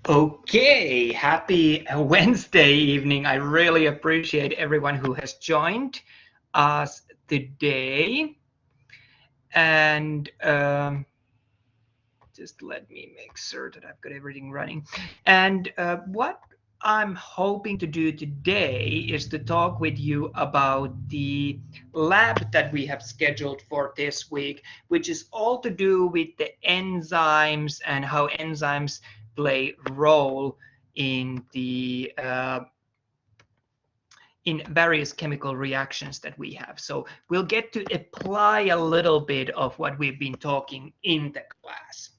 Okay, happy Wednesday evening. I really appreciate everyone who has joined us today. And just let me make sure that I've got everything running. And what I'm hoping to do today is to talk with you about the lab that we have scheduled for this week, which is all to do with the enzymes and how enzymes play a role in the in various chemical reactions that we have. So we'll get to apply a little bit of what we've been talking in the class.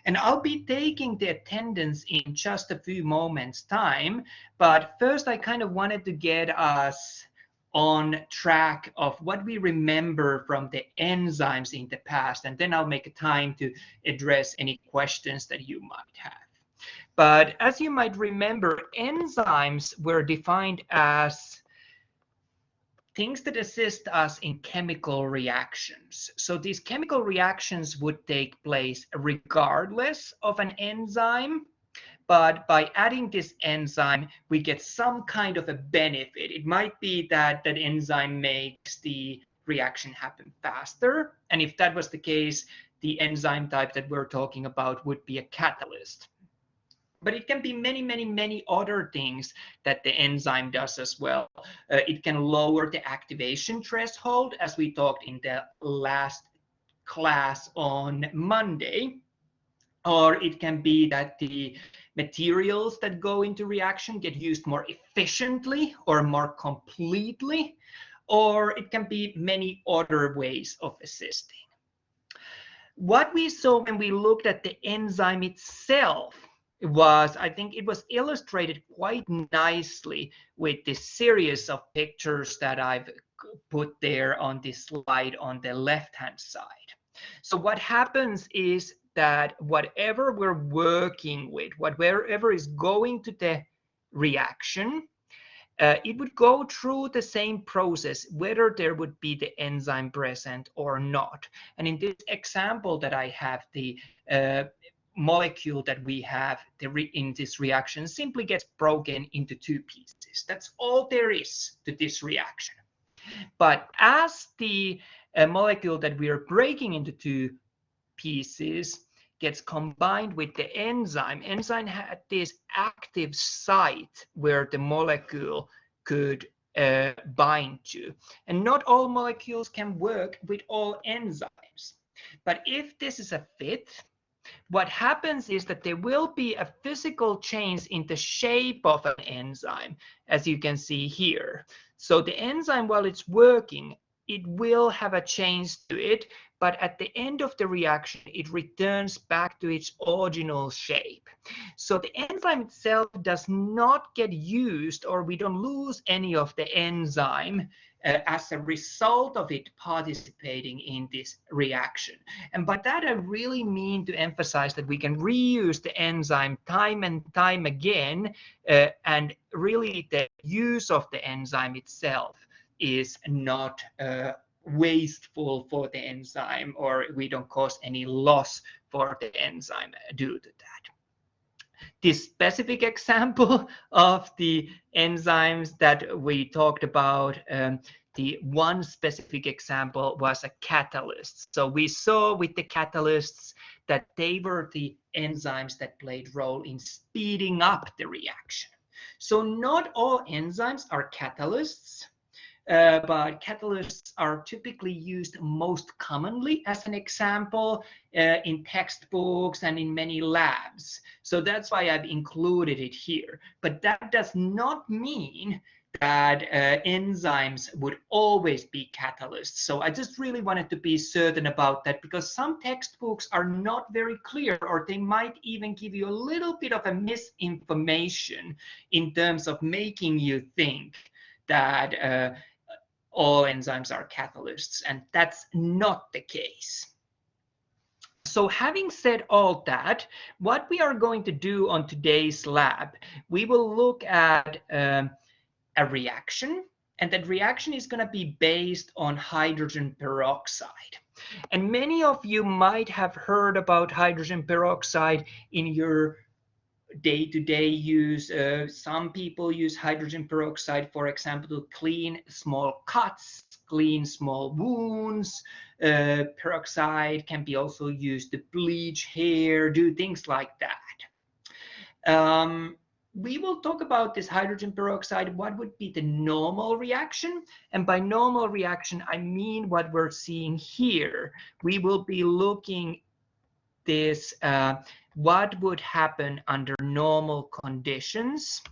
And I'll be taking the attendance in just a few moments time, but first I kind of wanted to get us on track of what we remember from the enzymes in the past, and then I'll make a time to address any questions that you might have. But as you might remember, enzymes were defined as things that assist us in chemical reactions. So these chemical reactions would take place regardless of an enzyme, but by adding this enzyme, we get some kind of a benefit. It might be that that enzyme makes the reaction happen faster. And if that was the case, the enzyme type that we're talking about would be a catalyst. But it can be many other things that the enzyme does as well. It can lower the activation threshold, as we talked in the last class on Monday. Or it can be that the materials that go into reaction get used more efficiently or more completely. Or it can be many other ways of assisting. What we saw when we looked at the enzyme itself was, I think it was illustrated quite nicely with this series of pictures that I've put there on this slide on the left-hand side. So what happens is that whatever we're working with, whatever is going to the reaction, it would go through the same process, whether there would be the enzyme present or not. And in this example that I have, the molecule that we have in this reaction simply gets broken into two pieces. That's all there is to this reaction. But as the molecule that we are breaking into two pieces gets combined with the enzyme had this active site where the molecule could bind to. And not all molecules can work with all enzymes. But if this is a fit, what happens is that there will be a physical change in the shape of an enzyme, as you can see here. So the enzyme, while it's working, it will have a change to it, but at the end of the reaction, it returns back to its original shape. So the enzyme itself does not get used, or we don't lose any of the enzyme as a result of it participating in this reaction. And by that, I really mean to emphasize that we can reuse the enzyme time and time again, and really the use of the enzyme itself is not wasteful for the enzyme, or we don't cause any loss for the enzyme due to that. This specific example of the enzymes that we talked about, the one specific example was a catalyst. So we saw with the catalysts that they were the enzymes that played a role in speeding up the reaction. So not all enzymes are catalysts. But catalysts are typically used most commonly as an example in textbooks and in many labs. So that's why I've included it here. But that does not mean that enzymes would always be catalysts. So I just really wanted to be certain about that, because some textbooks are not very clear, or they might even give you a little bit of a misinformation in terms of making you think that all enzymes are catalysts, and that's not the case. So having said all that, what we are going to do on today's lab, we will look at a reaction, and that reaction is going to be based on hydrogen peroxide. And many of you might have heard about hydrogen peroxide in your day-to-day use. Some people use hydrogen peroxide, for example, to clean small cuts, clean small wounds. Peroxide can be also used to bleach hair, do things like that. We will talk about this hydrogen peroxide, what would be the normal reaction. And by normal reaction, I mean what we're seeing here. We will be looking this, what would happen under normal conditions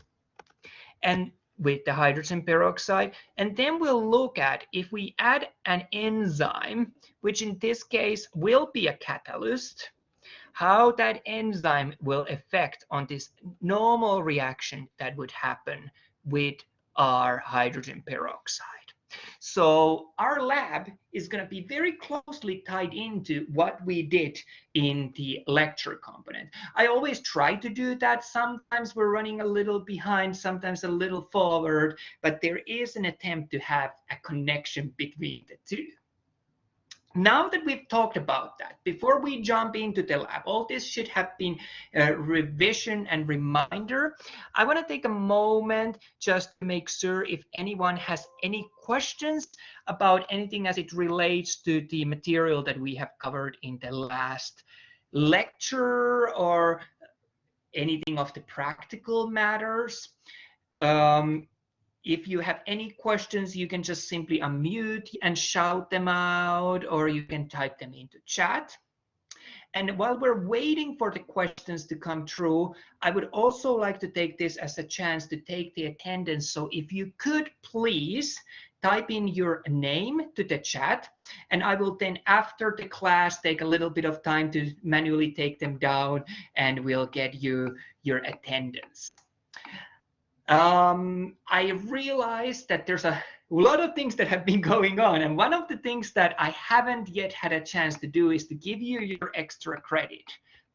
and with the hydrogen peroxide. And then we'll look at if we add an enzyme, which in this case will be a catalyst, how that enzyme will affect on this normal reaction that would happen with our hydrogen peroxide. So our lab is going to be very closely tied into what we did in the lecture component. I always try to do that. Sometimes we're running a little behind, sometimes a little forward, but there is an attempt to have a connection between the two. Now that we've talked about that, before we jump into the lab, all this should have been a revision and reminder. I want to take a moment just to make sure if anyone has any questions about anything as it relates to the material that we have covered in the last lecture or anything of the practical matters. If you have any questions, you can just simply unmute and shout them out, or you can type them into chat. And while we're waiting for the questions to come through, I would also like to take this as a chance to take the attendance. So if you could please type in your name to the chat, and I will then after the class take a little bit of time to manually take them down, and we'll get you your attendance. I realized that there's a lot of things that have been going on, and one of the things that I haven't yet had a chance to do is to give you your extra credit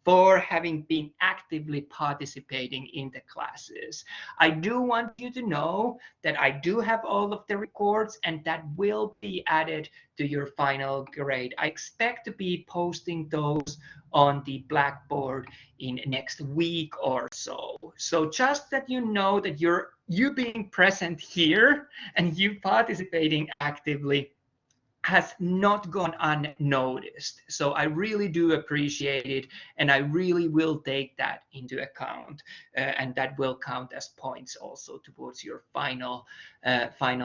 for having been actively participating in the classes. I do want you to know that I do have all of the records, and that will be added to your final grade. I expect to be posting those on the Blackboard in next week or so. So just that you know that you being present here and you participating actively has not gone unnoticed. So I really do appreciate it, and I really will take that into account, and that will count as points also towards your final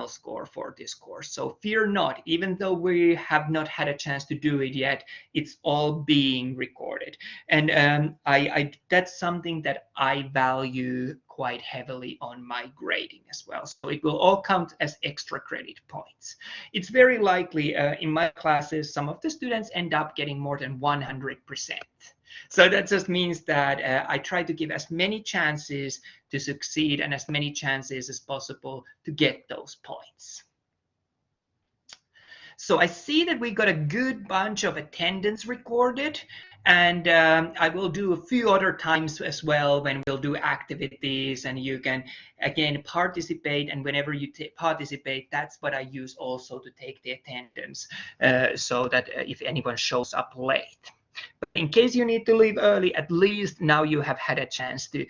score for this course. So fear not, even though we have not had a chance to do it yet, it's all being recorded. And that's something that I value quite heavily on my grading as well. So it will all count as extra credit points. It's very likely in my classes, some of the students end up getting more than 100%. So that just means that I try to give as many chances to succeed and as many chances as possible to get those points. So I see that we got a good bunch of attendance recorded, and I will do a few other times as well when we'll do activities, and you can again participate, and whenever you participate, that's what I use also to take the attendance, so that if anyone shows up late. But in case you need to leave early, at least now you have had a chance to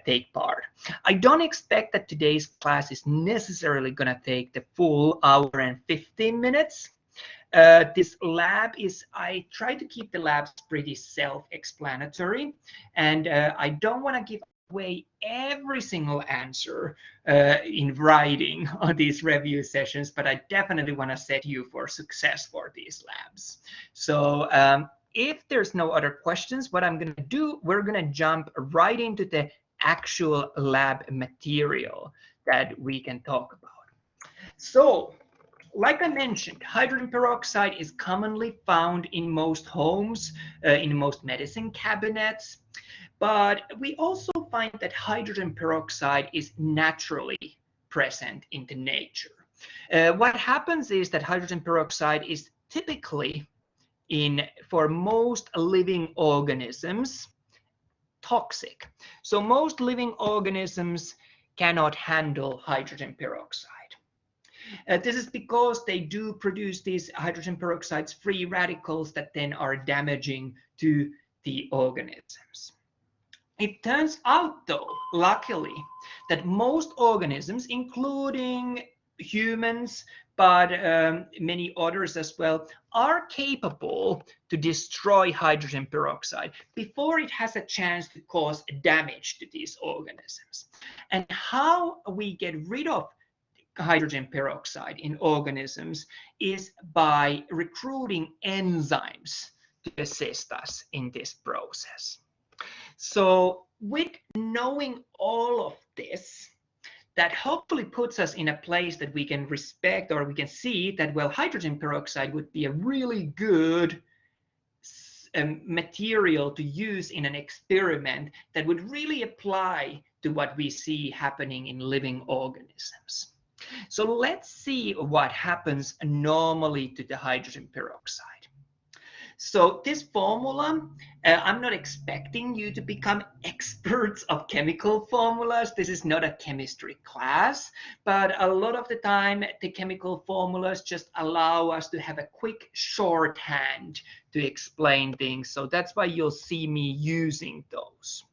take part. I don't expect that today's class is necessarily going to take the full hour and 15 minutes. This lab I try to keep the labs pretty self-explanatory, and I don't want to give away every single answer in writing on these review sessions, but I definitely want to set you for success for these labs. So if there's no other questions, what I'm going to do, we're going to jump right into the actual lab material that we can talk about. So, like I mentioned, hydrogen peroxide is commonly found in most homes, in most medicine cabinets, but we also find that hydrogen peroxide is naturally present in the nature. What happens is that hydrogen peroxide is typically for most living organisms toxic. So most living organisms cannot handle hydrogen peroxide. This is because they do produce these hydrogen peroxides free radicals that then are damaging to the organisms. It turns out, though, luckily, that most organisms, including humans, but many others as well, are capable to destroy hydrogen peroxide before it has a chance to cause damage to these organisms. And how we get rid of hydrogen peroxide in organisms is by recruiting enzymes to assist us in this process. So with knowing all of this, that hopefully puts us in a place that we can respect, or we can see that, well, hydrogen peroxide would be a really good material to use in an experiment that would really apply to what we see happening in living organisms. So let's see what happens normally to the hydrogen peroxide. So this formula, I'm not expecting you to become experts of chemical formulas. This is not a chemistry class, but a lot of the time the chemical formulas just allow us to have a quick shorthand to explain things. So that's why you'll see me using those.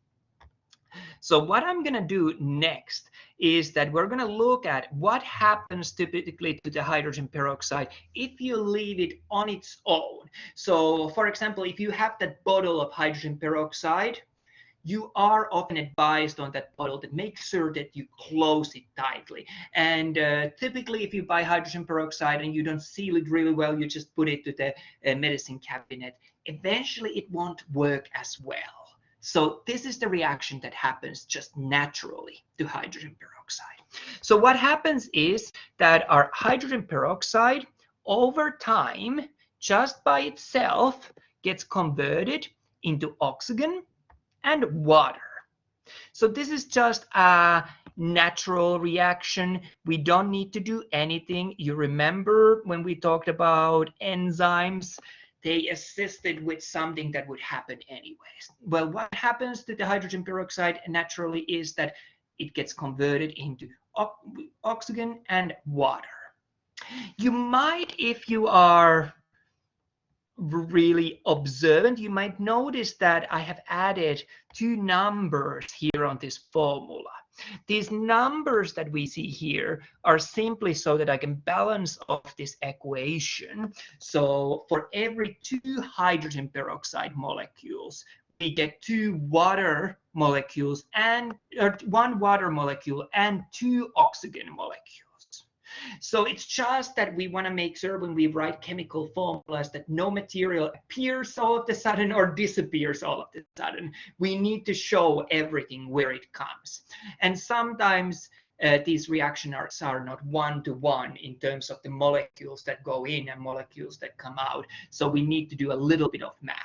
So what I'm going to do next is that we're going to look at what happens typically to the hydrogen peroxide if you leave it on its own. So for example, if you have that bottle of hydrogen peroxide, you are often advised on that bottle to make sure that you close it tightly. And typically, if you buy hydrogen peroxide and you don't seal it really well, you just put it to the medicine cabinet, eventually it won't work as well. So this is the reaction that happens just naturally to hydrogen peroxide. So what happens is that our hydrogen peroxide over time, just by itself, gets converted into oxygen and water. So this is just a natural reaction. We don't need to do anything. You remember when we talked about enzymes, they assisted with something that would happen anyways. Well, what happens to the hydrogen peroxide naturally is that it gets converted into oxygen and water. You might, if you are really observant, you might notice that I have added two numbers here on this formula. These numbers that we see here are simply so that I can balance off this equation. So for every 2 hydrogen peroxide molecules, we get 2 water molecules and 1 water molecule and 2 oxygen molecules. So it's just that we want to make sure when we write chemical formulas that no material appears all of a sudden or disappears all of a sudden. We need to show everything where it comes. And sometimes these reactions are not one-to-one in terms of the molecules that go in and molecules that come out. So we need to do a little bit of math.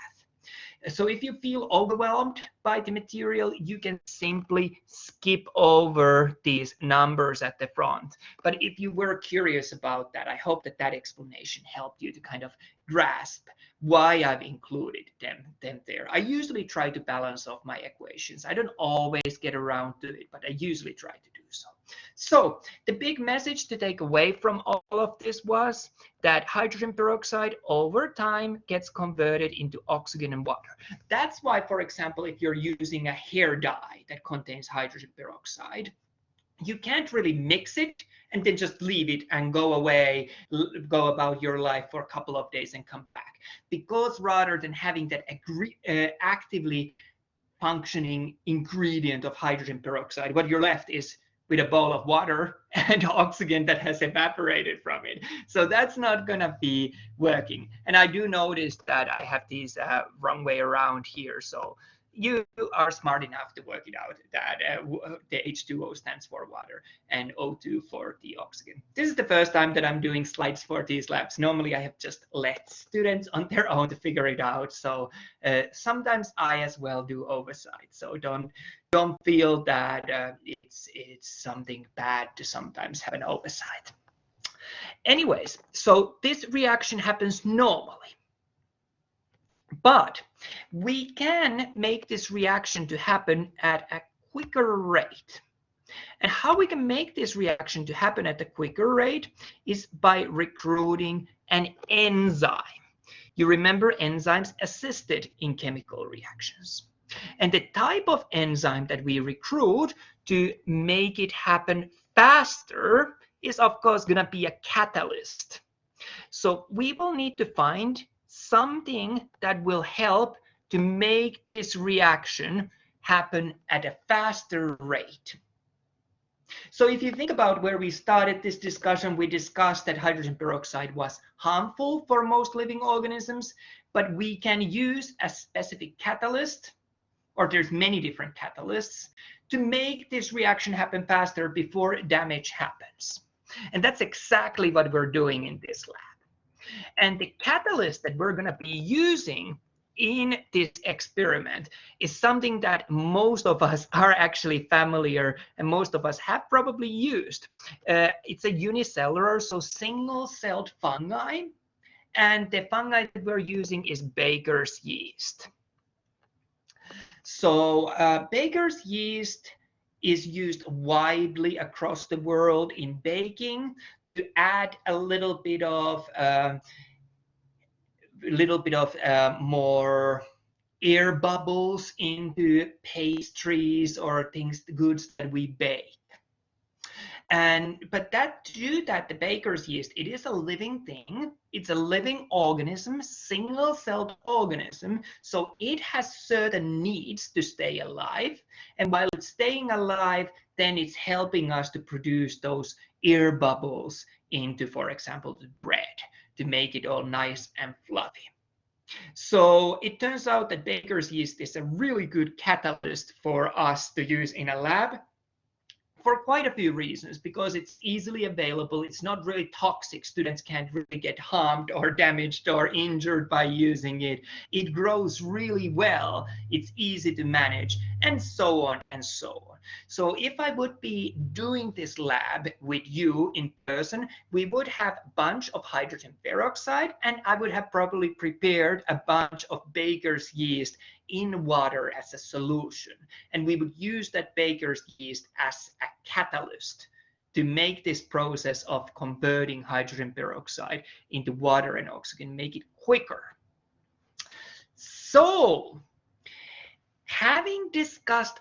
So if you feel overwhelmed by the material, you can simply skip over these numbers at the front. But if you were curious about that, I hope that that explanation helped you to kind of grasp why I've included them there. I usually try to balance off my equations. I don't always get around to it, but I usually try to do so. So the big message to take away from all of this was that hydrogen peroxide over time gets converted into oxygen and water. That's why, for example, if you're using a hair dye that contains hydrogen peroxide, you can't really mix it and then just leave it and go away, go about your life for a couple of days and come back. Because rather than having that actively functioning ingredient of hydrogen peroxide, what you're left is with a bowl of water and oxygen that has evaporated from it. So that's not going to be working. And I do notice that I have these wrong way around here. So you are smart enough to work it out that the H2O stands for water and O2 for the oxygen. This is the first time that I'm doing slides for these labs. Normally I have just let students on their own to figure it out. So sometimes I as well do oversight. So don't feel that it's something bad to sometimes have an oversight. Anyways, so this reaction happens normally. But we can make this reaction to happen at a quicker rate. And how we can make this reaction to happen at a quicker rate is by recruiting an enzyme. You remember enzymes assisted in chemical reactions. And the type of enzyme that we recruit to make it happen faster is, of course, going to be a catalyst. So we will need to find something that will help to make this reaction happen at a faster rate. So if you think about where we started this discussion, we discussed that hydrogen peroxide was harmful for most living organisms, but we can use a specific catalyst, or there's many different catalysts, to make this reaction happen faster before damage happens. And that's exactly what we're doing in this lab. And the catalyst that we're going to be using in this experiment is something that most of us are actually familiar and most of us have probably used. It's a unicellular, so single-celled fungi. And the fungi that we're using is baker's yeast. So baker's yeast is used widely across the world in baking to add a little bit of more air bubbles into pastries or goods that we bake. But the baker's yeast, it is a living thing. It's a living organism, single-celled organism. So it has certain needs to stay alive. And while it's staying alive, then it's helping us to produce those air bubbles into, for example, the bread to make it all nice and fluffy. So it turns out that baker's yeast is a really good catalyst for us to use in a lab for quite a few reasons, because it's easily available, it's not really toxic, students can't really get harmed or damaged or injured by using it, it grows really well, it's easy to manage, and so on and so on. So if I would be doing this lab with you in person, we would have a bunch of hydrogen peroxide, and I would have probably prepared a bunch of baker's yeast in water as a solution. And we would use that baker's yeast as a catalyst to make this process of converting hydrogen peroxide into water and oxygen, make it quicker. So, having discussed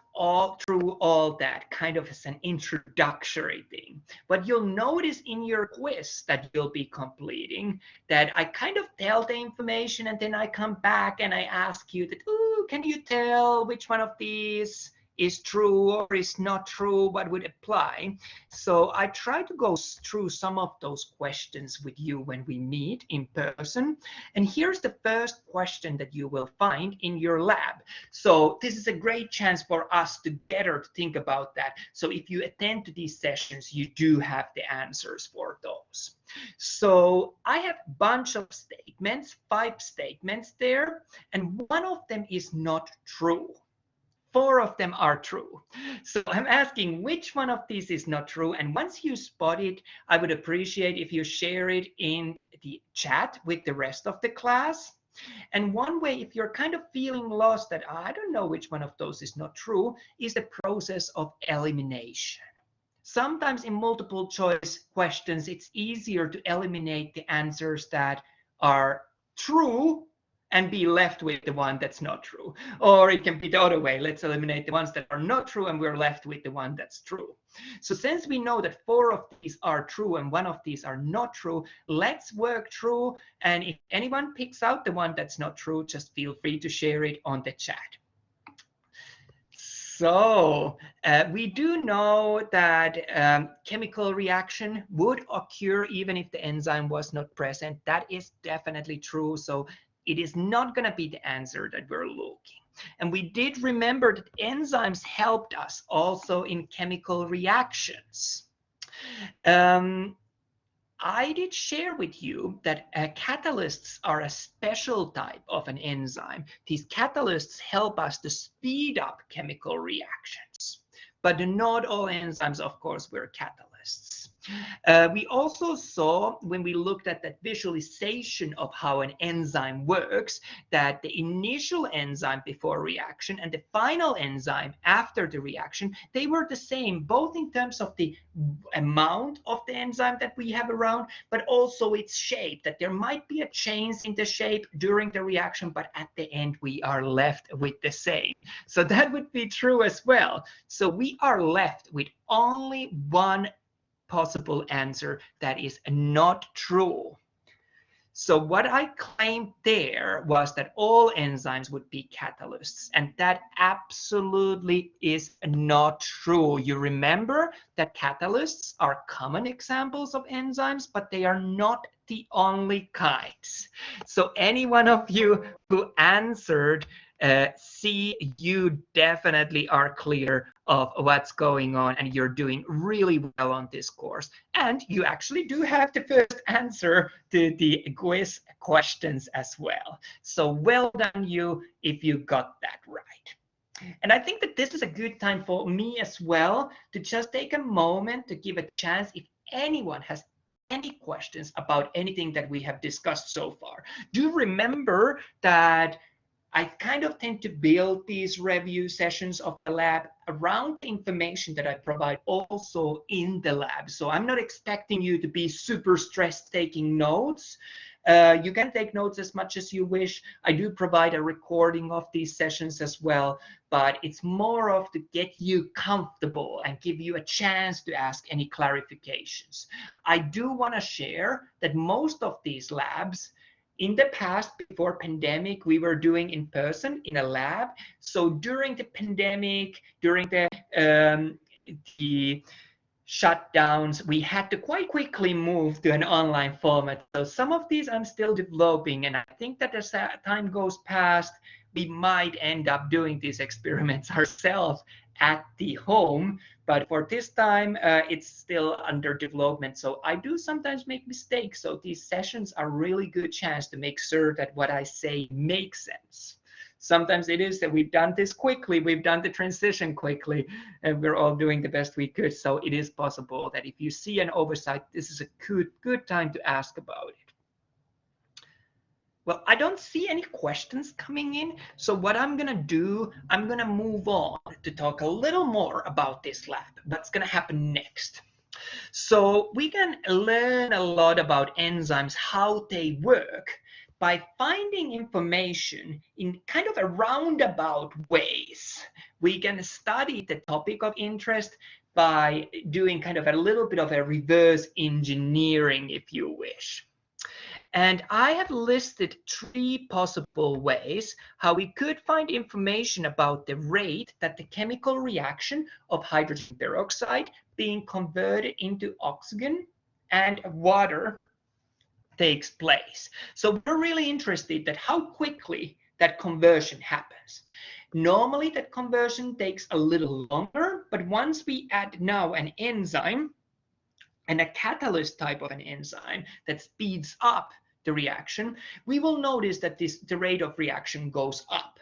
through all that kind of as an introductory thing, what you'll notice in your quiz that you'll be completing, that I kind of tell the information and then I come back and I ask you that, ooh, can you tell which one of these is true or is not true, what would apply? So I try to go through some of those questions with you when we meet in person. And here's the first question that you will find in your lab. So this is a great chance for us together to think about that. So if you attend to these sessions, you do have the answers for those. So I have a bunch of statements, 5 statements there, and one of them is not true. 4 of them are true. So I'm asking which one of these is not true. And once you spot it, I would appreciate if you share it in the chat with the rest of the class. And one way, if you're kind of feeling lost that I don't know which one of those is not true, is the process of elimination. Sometimes in multiple choice questions, it's easier to eliminate the answers that are true and be left with the one that's not true. Or it can be the other way. Let's eliminate the ones that are not true and we're left with the one that's true. So since we know that 4 of these are true and 1 of these are not true, let's work through. And if anyone picks out the one that's not true, just feel free to share it on the chat. So we do know that chemical reaction would occur even if the enzyme was not present. That is definitely true. So it is not going to be the answer that we're looking. And we did remember that enzymes helped us also in chemical reactions. I did share with you that catalysts are a special type of an enzyme. These catalysts help us to speed up chemical reactions. But not all enzymes, of course, were catalysts. We also saw, when we looked at that visualization of how an enzyme works, that the initial enzyme before reaction and the final enzyme after the reaction, they were the same, both in terms of the amount of the enzyme that we have around, but also its shape, that there might be a change in the shape during the reaction, but at the end we are left with the same. So that would be true as well. So we are left with only one possible answer that is not true. So what I claimed there was that all enzymes would be catalysts, and that absolutely is not true. You remember that catalysts are common examples of enzymes, but they are not the only kinds. So any one of you who answered C, you definitely are clear of what's going on, and you're doing really well on this course. And you actually do have the first answer to the quiz questions as well. So well done you if you got that right. And I think that this is a good time for me as well to just take a moment to give a chance if anyone has any questions about anything that we have discussed so far. Do remember that I kind of tend to build these review sessions of the lab around the information that I provide also in the lab. So I'm not expecting you to be super stressed taking notes. You can take notes as much as you wish. I do provide a recording of these sessions as well, but it's more of to get you comfortable and give you a chance to ask any clarifications. I do want to share that most of these labs in the past, before pandemic, we were doing in person in a lab. So during the pandemic, during the shutdowns, we had to quite quickly move to an online format. So some of these I'm still developing, and I think that as time goes past, we might end up doing these experiments ourselves at the home. But for this time, it's still under development. So I do sometimes make mistakes. So these sessions are really good chance to make sure that what I say makes sense. Sometimes it is that we've done this quickly, we've done the transition quickly, and we're all doing the best we could. So it is possible that if you see an oversight, this is a good time to ask about it. Well, I don't see any questions coming in. So what I'm going to do, I'm going to move on to talk a little more about this lab. What's going to happen next? So we can learn a lot about enzymes, how they work, by finding information in kind of a roundabout ways. We can study the topic of interest by doing kind of a little bit of a reverse engineering, if you wish. And I have listed 3 possible ways how we could find information about the rate that the chemical reaction of hydrogen peroxide being converted into oxygen and water takes place. So we're really interested that how quickly that conversion happens. Normally that conversion takes a little longer, but once we add now an enzyme and a catalyst type of an enzyme that speeds up the reaction, we will notice that the rate of reaction goes up.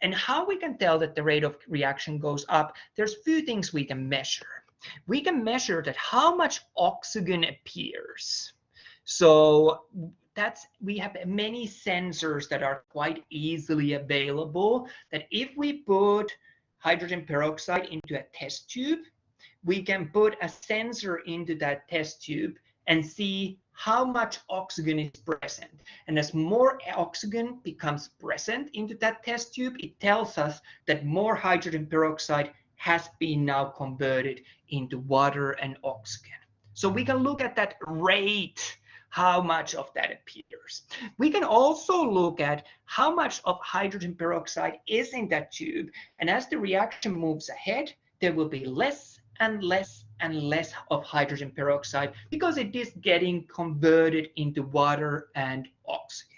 And how we can tell that the rate of reaction goes up, there's a few things we can measure. We can measure that how much oxygen appears. So we have many sensors that are quite easily available, that if we put hydrogen peroxide into a test tube, we can put a sensor into that test tube and see how much oxygen is present. And as more oxygen becomes present into that test tube, it tells us that more hydrogen peroxide has been now converted into water and oxygen. So we can look at that rate, how much of that appears. We can also look at how much of hydrogen peroxide is in that tube. And as the reaction moves ahead, there will be less and less and less of hydrogen peroxide because it is getting converted into water and oxygen.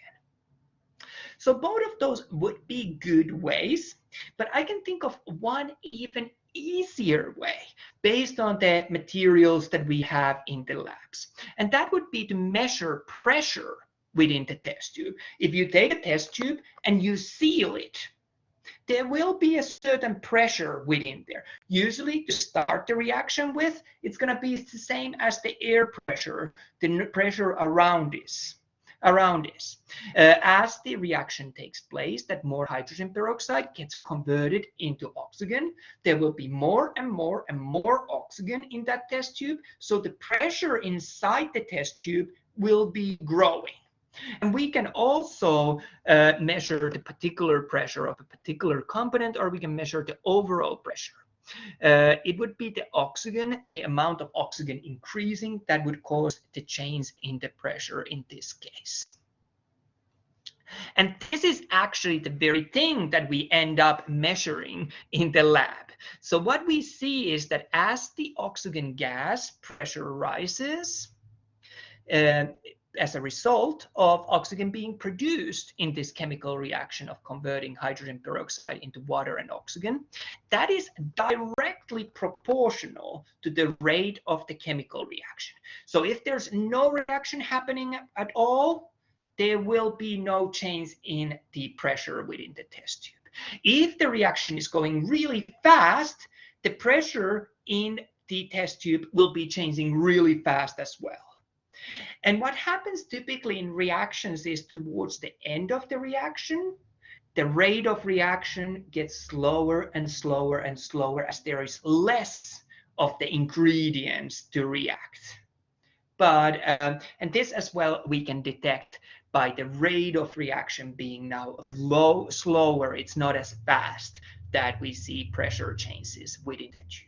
So both of those would be good ways, but I can think of one even easier way based on the materials that we have in the labs. And that would be to measure pressure within the test tube. If you take a test tube and you seal it, there will be a certain pressure within there. Usually to start the reaction with, it's going to be the same as the air pressure, the pressure around this. As the reaction takes place, that more hydrogen peroxide gets converted into oxygen, there will be more and more and more oxygen in that test tube, so the pressure inside the test tube will be growing. And we can also measure the particular pressure of a particular component, or we can measure the overall pressure. It would be the oxygen, the amount of oxygen increasing, that would cause the change in the pressure in this case. And this is actually the very thing that we end up measuring in the lab. So what we see is that as the oxygen gas pressure rises, as a result of oxygen being produced in this chemical reaction of converting hydrogen peroxide into water and oxygen, that is directly proportional to the rate of the chemical reaction. So if there's no reaction happening at all, there will be no change in the pressure within the test tube. If the reaction is going really fast, the pressure in the test tube will be changing really fast as well. And what happens typically in reactions is towards the end of the reaction, the rate of reaction gets slower and slower and slower as there is less of the ingredients to react. But, and this as well we can detect by the rate of reaction being now slower. It's not as fast that we see pressure changes within the tube.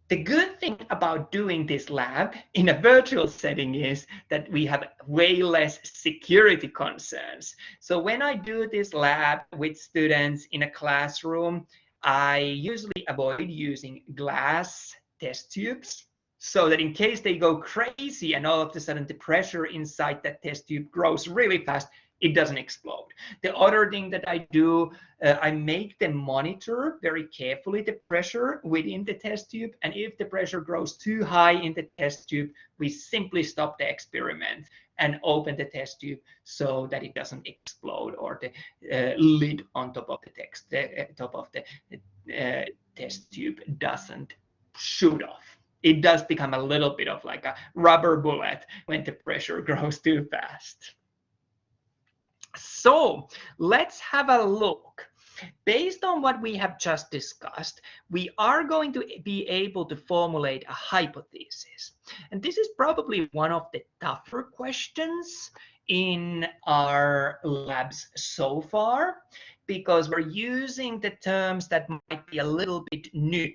The good thing about doing this lab in a virtual setting is that we have way less security concerns. So when I do this lab with students in a classroom, I usually avoid using glass test tubes, so that in case they go crazy and all of a sudden the pressure inside that test tube grows really fast, it doesn't explode. The other thing that I do, I make them monitor very carefully the pressure within the test tube. And if the pressure grows too high in the test tube, we simply stop the experiment and open the test tube so that it doesn't explode, or the lid on top of the test tube doesn't shoot off. It does become a little bit of like a rubber bullet when the pressure grows too fast. So let's have a look. Based on what we have just discussed, we are going to be able to formulate a hypothesis. And this is probably one of the tougher questions in our labs so far, because we're using the terms that might be a little bit new.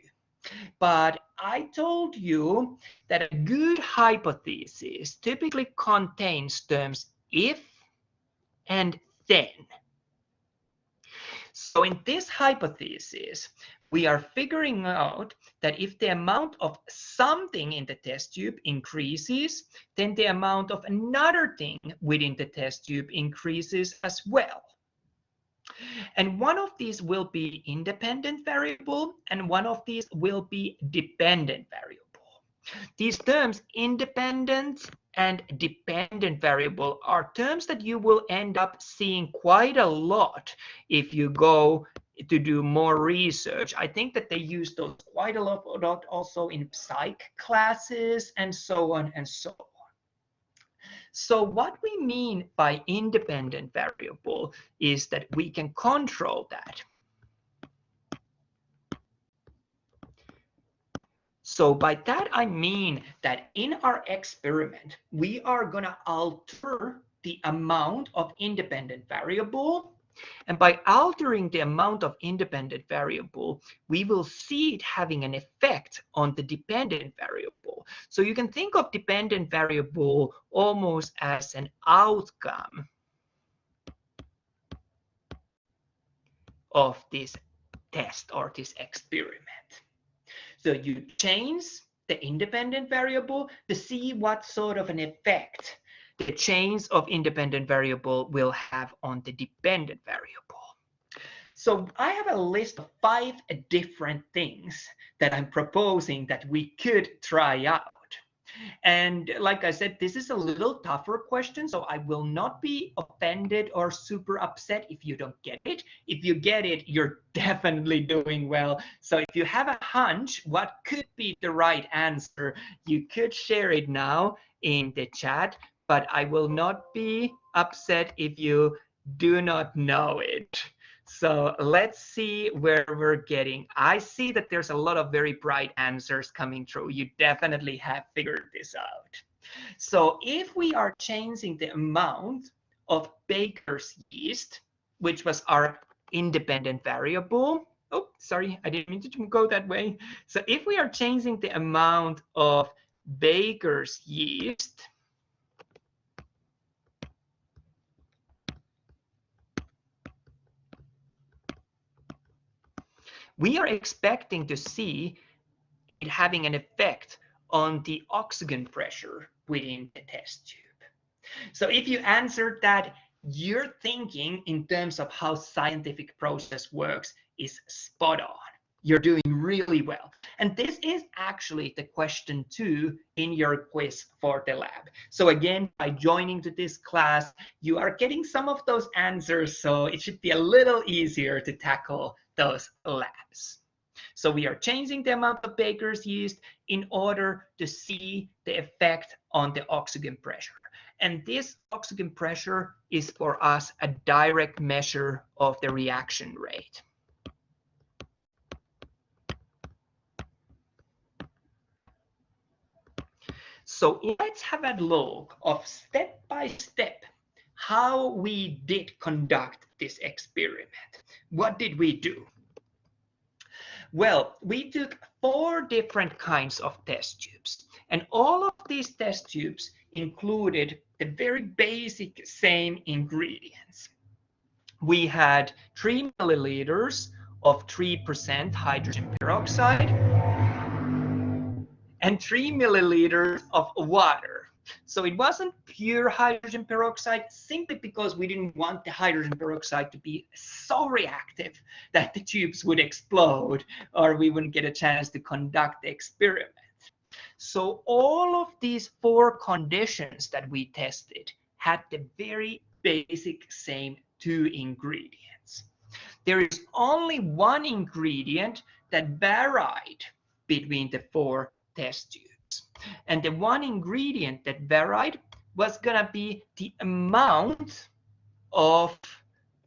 But I told you that a good hypothesis typically contains terms if and then. So in this hypothesis, we are figuring out that if the amount of something in the test tube increases, then the amount of another thing within the test tube increases as well. And one of these will be independent variable, and one of these will be dependent variable. These terms, independent and dependent variable, are terms that you will end up seeing quite a lot if you go to do more research. I think that they use those quite a lot also in psych classes and so on and so on. So what we mean by independent variable is that we can control that. So by that, I mean that in our experiment, we are going to alter the amount of independent variable. And by altering the amount of independent variable, we will see it having an effect on the dependent variable. So you can think of dependent variable almost as an outcome of this test or this experiment. So you change the independent variable to see what sort of an effect the change of independent variable will have on the dependent variable. So I have a list of 5 different things that I'm proposing that we could try out. And like I said, this is a little tougher question, so I will not be offended or super upset if you don't get it. If you get it, you're definitely doing well. So if you have a hunch what could be the right answer, you could share it now in the chat, but I will not be upset if you do not know it. So let's see where we're getting. I see that there's a lot of very bright answers coming through. You definitely have figured this out. So if we are changing the amount of baker's yeast, which was our independent variable, oh, sorry, I didn't mean to go that way. So if we are changing the amount of baker's yeast, we are expecting to see it having an effect on the oxygen pressure within the test tube. So if you answered that, your thinking in terms of how scientific process works is spot on. You're doing really well. And this is actually the question 2 in your quiz for the lab. So again, by joining to this class, you are getting some of those answers, so it should be a little easier to tackle those labs. So we are changing the amount of baker's yeast in order to see the effect on the oxygen pressure. And this oxygen pressure is for us a direct measure of the reaction rate. So let's have a look of step by step how we did conduct this experiment. What did we do? Well, we took 4 different kinds of test tubes, and all of these test tubes included the very basic same ingredients. We had 3 milliliters of 3% hydrogen peroxide and 3 milliliters of water. So it wasn't pure hydrogen peroxide simply because we didn't want the hydrogen peroxide to be so reactive that the tubes would explode or we wouldn't get a chance to conduct the experiment. So all of these 4 conditions that we tested had the very basic same 2 ingredients. There is only one ingredient that varied between the 4 test tubes. And the one ingredient that varied was going to be the amount of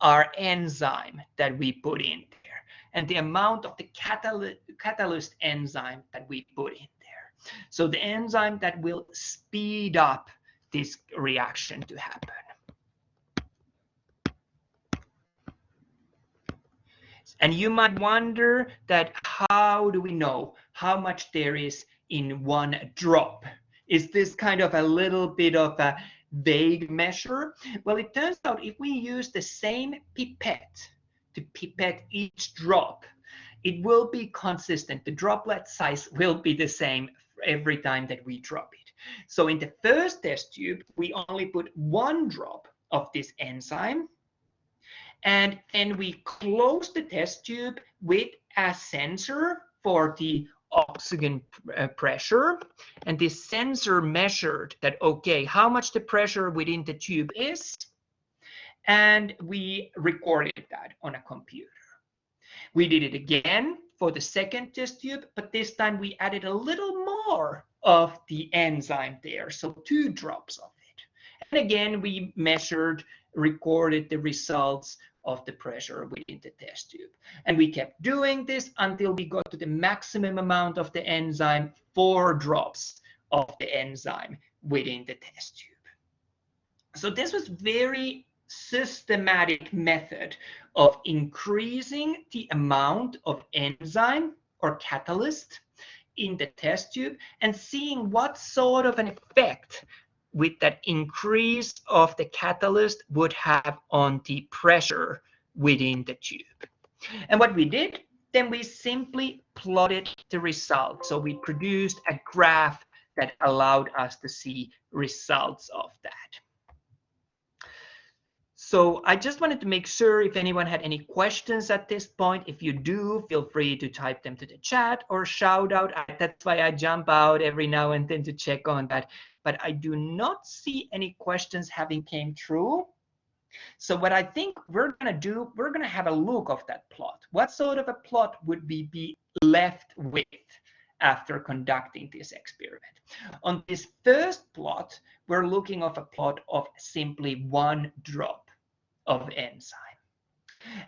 our enzyme that we put in there and the amount of the catalyst enzyme that we put in there. So the enzyme that will speed up this reaction to happen. And you might wonder that how do we know how much there is in one drop? Is this kind of a little bit of a vague measure? Well, it turns out if we use the same pipette to pipette each drop, it will be consistent. The droplet size will be the same every time that we drop it. So in the first test tube, we only put 1 drop of this enzyme. And then we close the test tube with a sensor for the oxygen pressure. And this sensor measured that, okay, how much the pressure within the tube is. And we recorded that on a computer. We did it again for the second test tube, but this time we added a little more of the enzyme there. So 2 drops of it. And again, we measured, recorded the results of the pressure within the test tube. And we kept doing this until we got to the maximum amount of the enzyme, 4 drops of the enzyme within the test tube. So this was very systematic method of increasing the amount of enzyme or catalyst in the test tube and seeing what sort of an effect with that increase of the catalyst would have on the pressure within the tube. And what we did, then we simply plotted the result. So we produced a graph that allowed us to see results of that. So I just wanted to make sure if anyone had any questions at this point. If you do, feel free to type them to the chat or shout out. That's why I jump out every now and then to check on that. But I do not see any questions having came through. So what I think we're going to do, we're going to have a look of that plot. What sort of a plot would we be left with after conducting this experiment? On this first plot, we're looking at a plot of simply one drop of enzyme.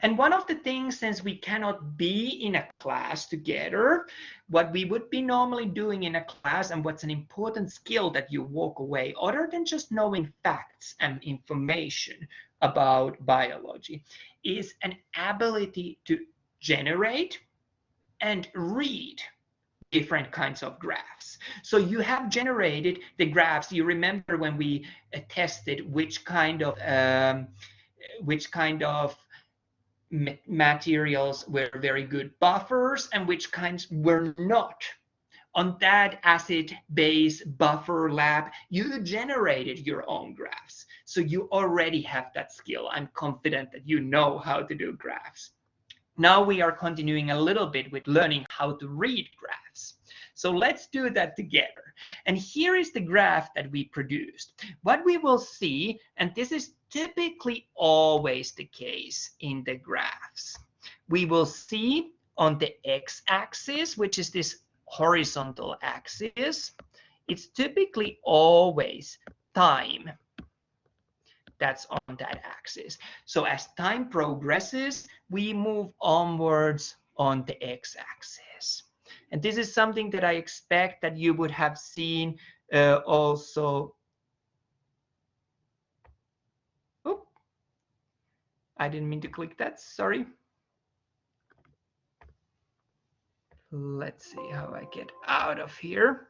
And one of the things, since we cannot be in a class together, what we would be normally doing in a class, and what's an important skill that you walk away, other than just knowing facts and information about biology, is an ability to generate and read different kinds of graphs. So you have generated the graphs. You remember when we tested which kind of materials were very good buffers and which kinds were not. On that acid-base buffer lab, you generated your own graphs. So you already have that skill. I'm confident that you know how to do graphs. Now we are continuing a little bit with learning how to read graphs. So let's do that together. And here is the graph that we produced. What we will see, and this is typically always the case in the graphs, we will see on the x-axis, which is this horizontal axis, it's typically always time that's on that axis. So as time progresses, we move onwards on the x-axis. And this is something that I expect that you would have seen also. Oh, I didn't mean to click that, sorry. Let's see how I get out of here.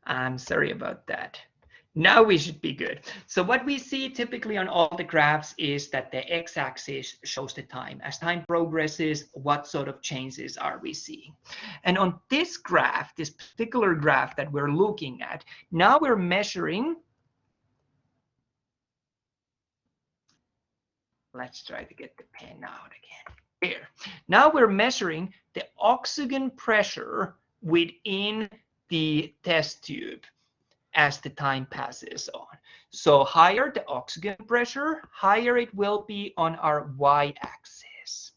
I'm sorry about that. Now we should be good. So what we see typically on all the graphs is that the x-axis shows the time. As time progresses, what sort of changes are we seeing? And on this graph, this particular graph that we're looking at, now we're measuring. Let's try to get the pen out again. Here. Now we're measuring the oxygen pressure within the test tube as the time passes on. So higher the oxygen pressure, higher it will be on our y-axis.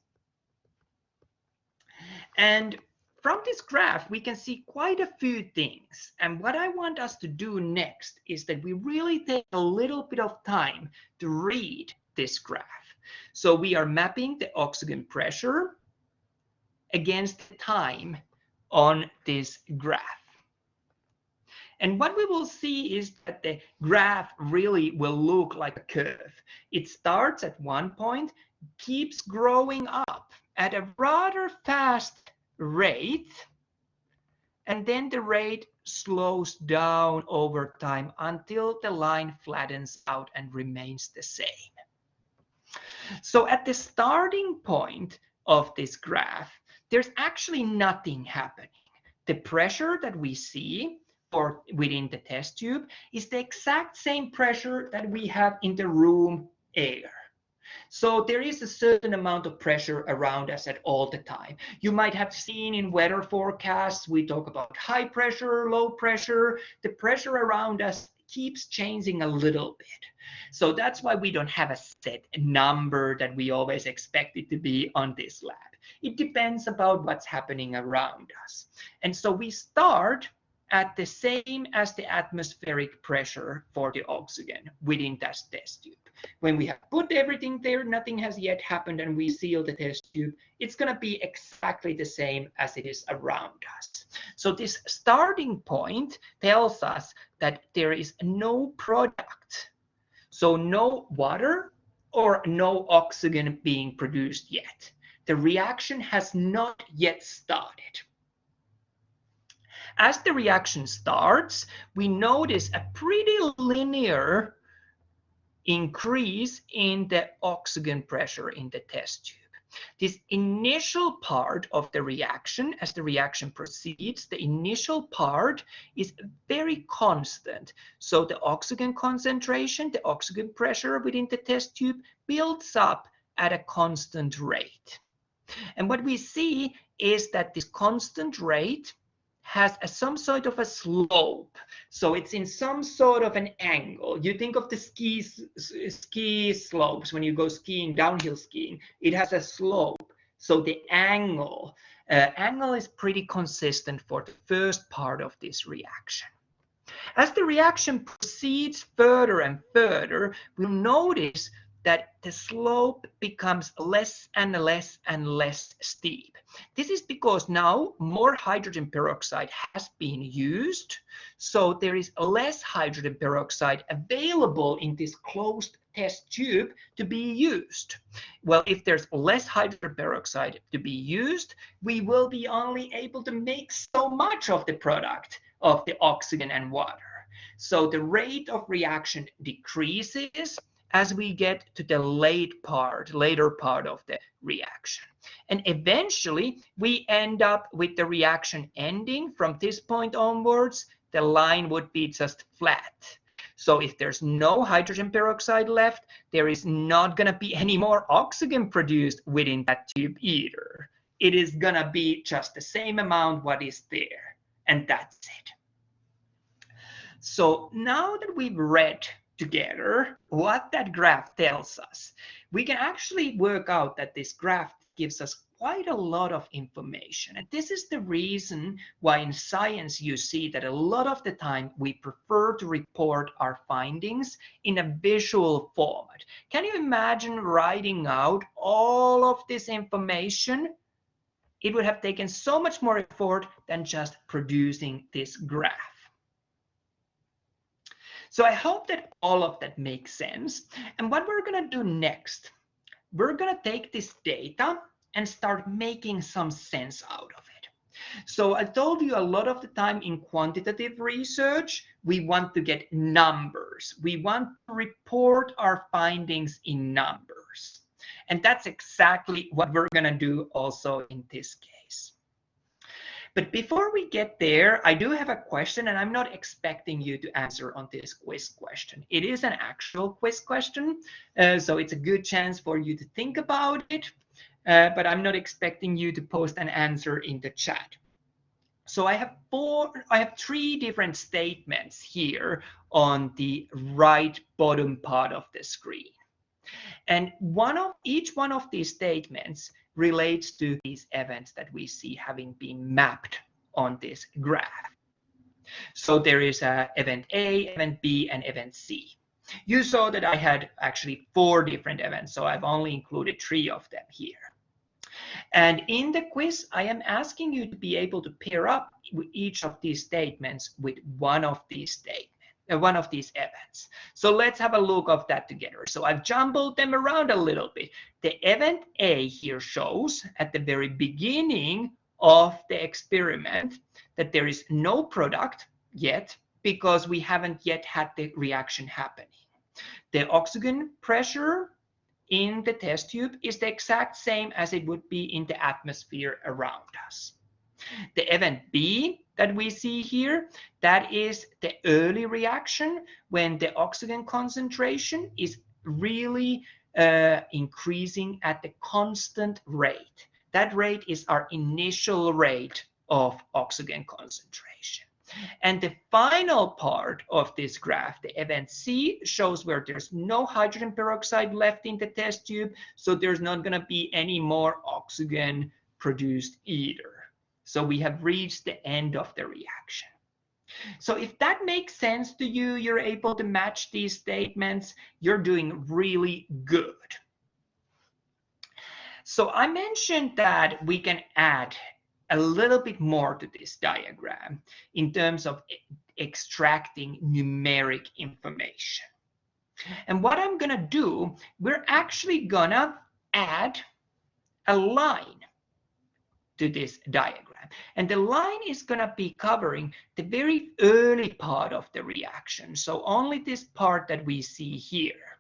And from this graph, we can see quite a few things. And what I want us to do next is that we really take a little bit of time to read this graph. So we are mapping the oxygen pressure against the time on this graph. And what we will see is that the graph really will look like a curve. It starts at one point, keeps growing up at a rather fast rate, and then the rate slows down over time until the line flattens out and remains the same. So at the starting point of this graph, there's actually nothing happening. The pressure that we see within the test tube is the exact same pressure that we have in the room air. So there is a certain amount of pressure around us at all the time. You might have seen in weather forecasts, we talk about high pressure, low pressure. The pressure around us keeps changing a little bit. So that's why we don't have a set number that we always expect it to be on this lab. It depends about what's happening around us. And so we start at the same as the atmospheric pressure for the oxygen within that test tube. When we have put everything there, nothing has yet happened, and we seal the test tube, it's going to be exactly the same as it is around us. So this starting point tells us that there is no product. So no water or no oxygen being produced yet. The reaction has not yet started. As the reaction starts, we notice a pretty linear increase in the oxygen pressure in the test tube. This initial part of the reaction, as the reaction proceeds, the initial part is very constant. So the oxygen concentration, the oxygen pressure within the test tube builds up at a constant rate. And what we see is that this constant rate has some sort of a slope. So it's in some sort of an angle. You think of the ski slopes when you go skiing, downhill skiing, it has a slope. So the angle is pretty consistent for the first part of this reaction. As the reaction proceeds further and further, we'll notice that the slope becomes less and less and less steep. This is because now more hydrogen peroxide has been used, so there is less hydrogen peroxide available in this closed test tube to be used. Well, if there's less hydrogen peroxide to be used, we will be only able to make so much of the product of the oxygen and water. So the rate of reaction decreases as we get to the later part of the reaction. And eventually we end up with the reaction ending. From this point onwards, the line would be just flat. So if there's no hydrogen peroxide left, there is not going to be any more oxygen produced within that tube either. It is going to be just the same amount what is there, and that's it. So now that we've read together what that graph tells us, we can actually work out that this graph gives us quite a lot of information. And this is the reason why in science you see that a lot of the time we prefer to report our findings in a visual format. Can you imagine writing out all of this information? It would have taken so much more effort than just producing this graph. So I hope that all of that makes sense. And what we're going to do next, we're going to take this data and start making some sense out of it. So I told you a lot of the time in quantitative research, we want to get numbers. We want to report our findings in numbers. And that's exactly what we're going to do also in this case. But before we get there, I do have a question, and I'm not expecting you to answer on this quiz question. It is an actual quiz question, so it's a good chance for you to think about it, but I'm not expecting you to post an answer in the chat. So I have three different statements here on the right bottom part of the screen. And each one of these statements relates to these events that we see having been mapped on this graph. So there is event A, event B, and event C. You saw that I had actually 4 different events, so I've only included 3 of them here. And in the quiz, I am asking you to be able to pair up each of these statements with one of these events. So let's have a look of that together. So I've jumbled them around a little bit. The event A here shows at the very beginning of the experiment that there is no product yet because we haven't yet had the reaction happening. The oxygen pressure in the test tube is the exact same as it would be in the atmosphere around us. The event B that we see here, that is the early reaction when the oxygen concentration is really increasing at the constant rate. That rate is our initial rate of oxygen concentration. And the final part of this graph, the event C, shows where there's no hydrogen peroxide left in the test tube, so there's not going to be any more oxygen produced either. So we have reached the end of the reaction. So if that makes sense to you, you're able to match these statements, you're doing really good. So I mentioned that we can add a little bit more to this diagram in terms of extracting numeric information. And what I'm going to do, we're actually going to add a line to this diagram. And the line is going to be covering the very early part of the reaction. So only this part that we see here.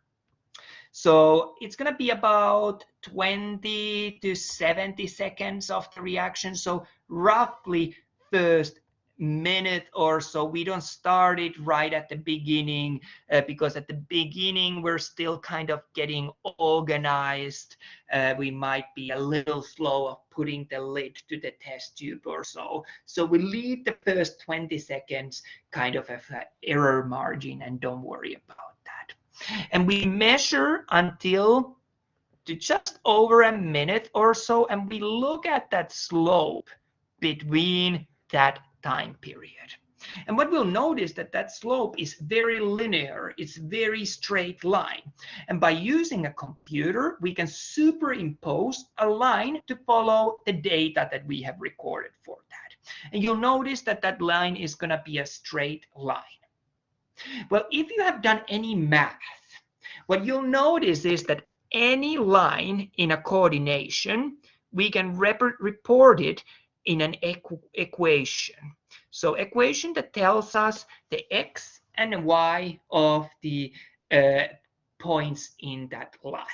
So it's going to be about 20 to 70 seconds of the reaction. So roughly first minute or so. We don't start it right at the beginning because at the beginning we're still kind of getting organized. We might be a little slow of putting the lid to the test tube or so. So we leave the first 20 seconds kind of an error margin, and don't worry about that. And we measure until to just over a minute or so, and we look at that slope between that time period. And what we'll notice that that slope is very linear, it's very straight line. And by using a computer, we can superimpose a line to follow the data that we have recorded for that. And you'll notice that that line is going to be a straight line. Well, if you have done any math, what you'll notice is that any line in a coordination, we can report it in an equation. So equation that tells us the x and y of the points in that line.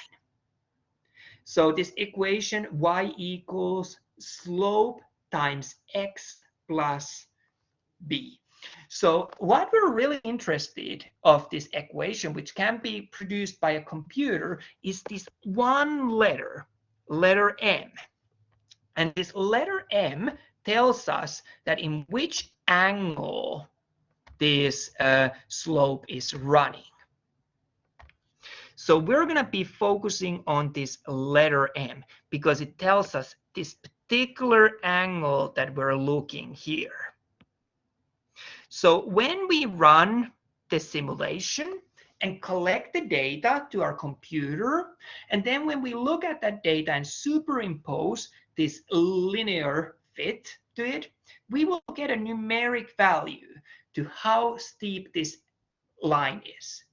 So this equation y equals slope times x plus b. So what we're really interested of this equation, which can be produced by a computer, is this one letter, letter m. And this letter m tells us that in which angle this slope is running. So we're going to be focusing on this letter m because it tells us this particular angle that we're looking here. So when we run the simulation and collect the data to our computer, and then when we look at that data and superimpose this linear fit to it, we will get a numeric value to how steep this line is.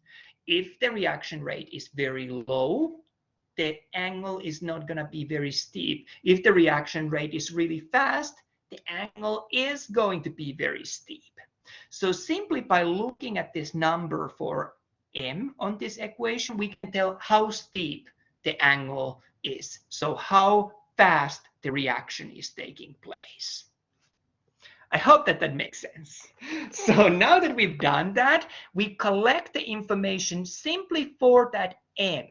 If the reaction rate is very low, the angle is not going to be very steep. If the reaction rate is really fast, the angle is going to be very steep. So simply by looking at this number for m on this equation, we can tell how steep the angle is. So how fast the reaction is taking place. I hope that that makes sense. So now that we've done that, we collect the information simply for that m.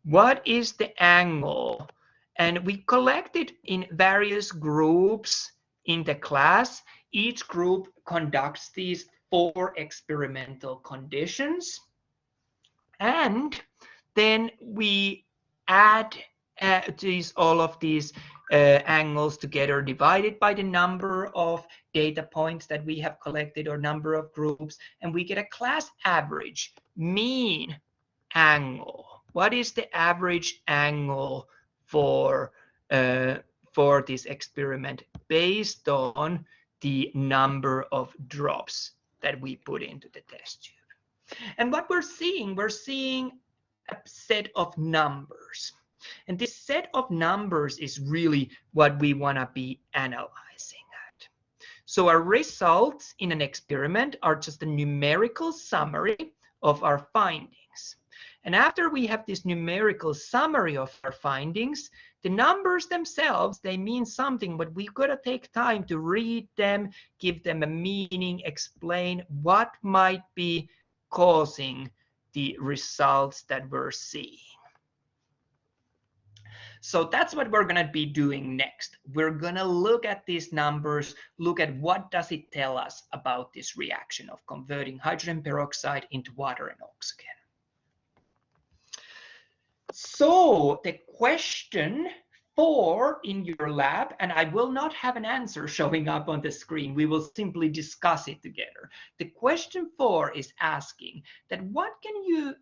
What is the angle? And we collect it in various groups in the class. Each group conducts these 4 experimental conditions. And then we add all of these angles together, divided by the number of data points that we have collected or number of groups, and we get a class average, mean angle. What is the average angle for this experiment based on the number of drops that we put into the test tube? And what we're seeing a set of numbers. And this set of numbers is really what we want to be analyzing at. So our results in an experiment are just a numerical summary of our findings. And after we have this numerical summary of our findings, the numbers themselves, they mean something, but we've got to take time to read them, give them a meaning, explain what might be causing the results that we're seeing. So that's what we're going to be doing next. We're going to look at these numbers, look at what does it tell us about this reaction of converting hydrogen peroxide into water and oxygen. So the question 4 in your lab, and I will not have an answer showing up on the screen. We will simply discuss it together. The question 4 is asking that what can you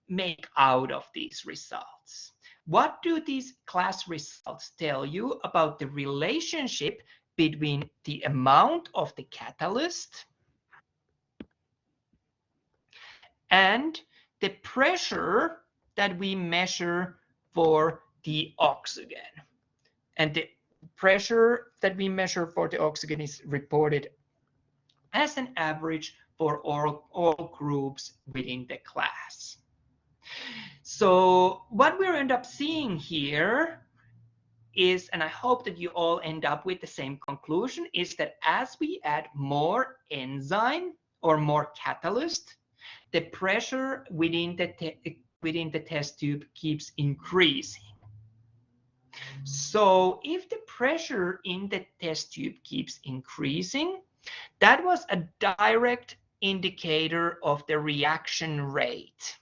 make out of these results? What do these class results tell you about the relationship between the amount of the catalyst and the pressure that we measure for the oxygen? And the pressure that we measure for the oxygen is reported as an average for all groups within the class. So what we end up seeing here is, and I hope that you all end up with the same conclusion, is that as we add more enzyme or more catalyst, the pressure within the test tube keeps increasing. So if the pressure in the test tube keeps increasing, that was a direct indicator of the reaction rate.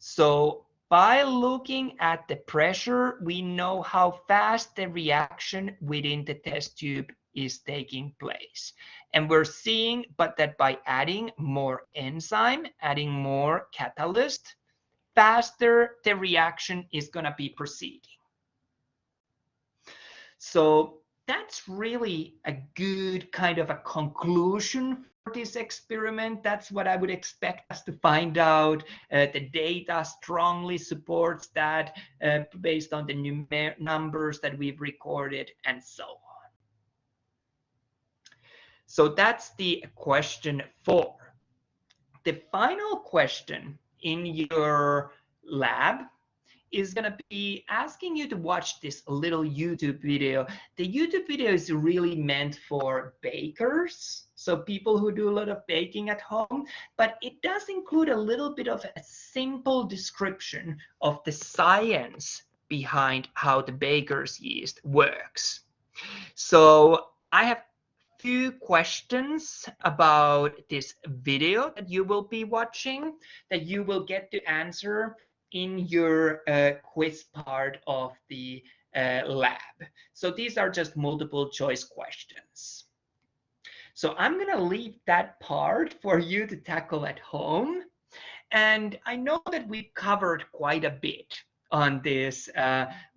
So by looking at the pressure, we know how fast the reaction within the test tube is taking place. And we're seeing that by adding more enzyme, adding more catalyst, faster the reaction is going to be proceeding. So that's really a good kind of a conclusion for this experiment. That's what I would expect us to find out. The data strongly supports that based on the numbers that we've recorded and so on. So that's the question 4. The final question in your lab is going to be asking you to watch this little YouTube video. The YouTube video is really meant for bakers, so people who do a lot of baking at home, but it does include a little bit of a simple description of the science behind how the baker's yeast works. So I have few questions about this video that you will be watching that you will get to answer in your quiz part of the lab. So these are just multiple choice questions. So I'm going to leave that part for you to tackle at home. And I know that we've covered quite a bit on this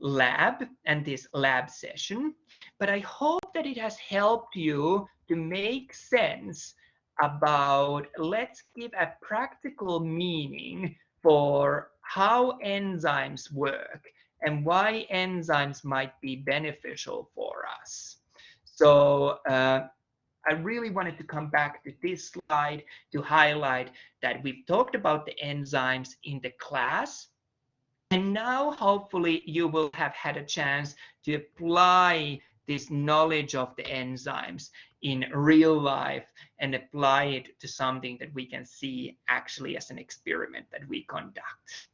lab and this lab session, but I hope that it has helped you to make sense about, let's give a practical meaning for how enzymes work and why enzymes might be beneficial for us. So I really wanted to come back to this slide to highlight that we've talked about the enzymes in the class. And now hopefully you will have had a chance to apply this knowledge of the enzymes in real life and apply it to something that we can see actually as an experiment that we conduct.